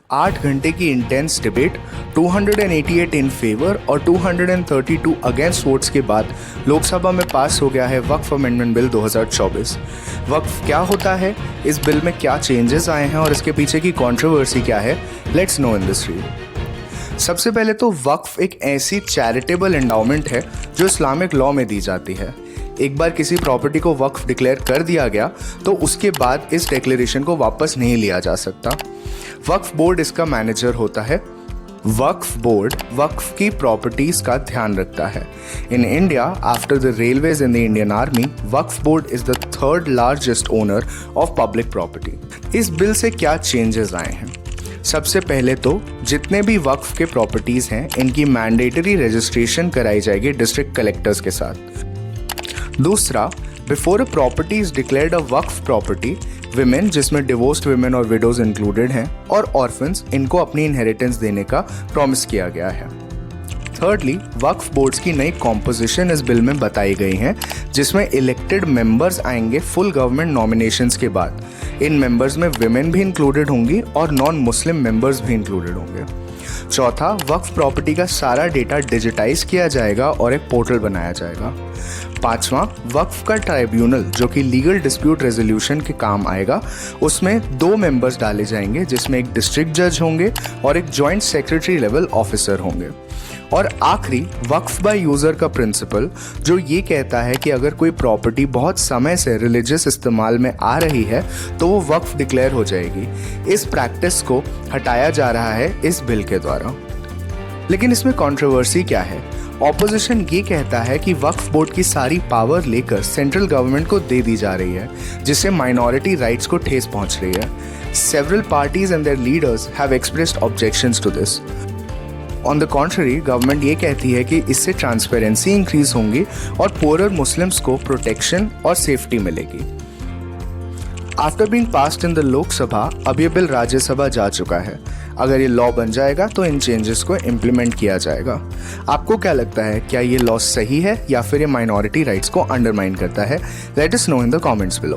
8 घंटे की intense debate, 288 in favour और 232 अगेंस्ट वोट्स के बाद लोकसभा में पास हो गया है वक्फ अमेंडमेंट बिल 2024। वक्फ क्या होता है, इस बिल में क्या चेंजेस आए हैं और इसके पीछे की कंट्रोवर्सी क्या है, let's no in this read. सबसे पहले तो वक्फ एक ऐसी चैरिटेबल एंडाउमेंट है जो इस्लामिक लॉ में दी जाती है। एक बार किसी प्रॉपर्टी को वक्फ डिक्लेयर कर दिया गया तो उसके बाद इस डिक्लेरेशन को वापस नहीं लिया जा सकता। वक्फ बोर्ड इसका मैनेजर होता है। वक्फ बोर्ड वक्फ की प्रॉपर्टीज का ध्यान रखता है। In India, after the railways in the Indian army, Waqf board is the third largest owner of public property. इस बिल से क्या चेंजेस आए हैं? सबसे पहले तो जितने भी वक्फ के प्रॉपर्टीज हैं इनकी मैंडेटरी रजिस्ट्रेशन कराई जाएगी डिस्ट्रिक्ट कलेक्टर्स के साथ। दूसरा, before a property is declared a Waqf property, women, जिसमें डिवोर्स्ड विमेन और विडोज इंक्लूडेड हैं, और ऑर्फन्स, इनको अपनी इनहेरिटेंस देने का प्रॉमिस किया गया है। थर्डली, वक्फ बोर्ड्स की नई कॉम्पोजिशन इस बिल में बताई गई है, जिसमें इलेक्टेड मेंबर्स आएंगे फुल गवर्नमेंट नॉमिनेशंस के बाद। इन मेंबर्स में विमेन भी इंक्लूडेड होंगी और नॉन मुस्लिम मेंबर्स भी इंक्लूडेड होंगे। चौथा, वक्फ प्रॉपर्टी का सारा डेटा डिजिटाइज किया जाएगा और एक पोर्टल बनाया जाएगा। पांचवा, वक्फ का ट्राइब्यूनल, जो कि लीगल डिस्प्यूट रेजोल्यूशन के काम आएगा, उसमें 2 मेंबर्स डाले जाएंगे, जिसमें एक डिस्ट्रिक्ट जज होंगे और एक जॉइंट सेक्रेटरी लेवल ऑफिसर होंगे। और आखिरी, वक्फ बाय यूजर का प्रिंसिपल, जो ये कहता है कि अगर कोई प्रॉपर्टी बहुत समय से रिलीजियस इस्तेमाल में आ रही है तो वो वक्फ डिक्लेयर हो जाएगी। इस प्रैक्टिस को हटाया जा रहा है इस बिल के द्वारा। लेकिन इसमें कंट्रोवर्सी क्या है? ऑपोजिशन ये कहता है कि वक्फ बोर्ड की सारी पावर लेकर सेंट्रल गवर्नमेंट को दे दी जा रही है, जिससे माइनॉरिटी राइट्स को ठेस पहुंच रही है। Several parties and their leaders have expressed objections to this. On the contrary, government ये कहती है कि इससे ट्रांसपेरेंसी इंक्रीज होंगी और पुअरर मुस्लिम्स को प्रोटेक्शन और सेफ्टी मिलेगी। After being passed in the Lok Sabha, अब ये बिल राज्यसभा जा चुका है। अगर ये लॉ बन जाएगा तो इन चेंजेस को इम्प्लीमेंट किया जाएगा। आपको क्या लगता है, क्या ये लॉ सही है या फिर ये माइनॉरिटी राइट्स को अंडरमाइन करता है? Let us know in the comments below.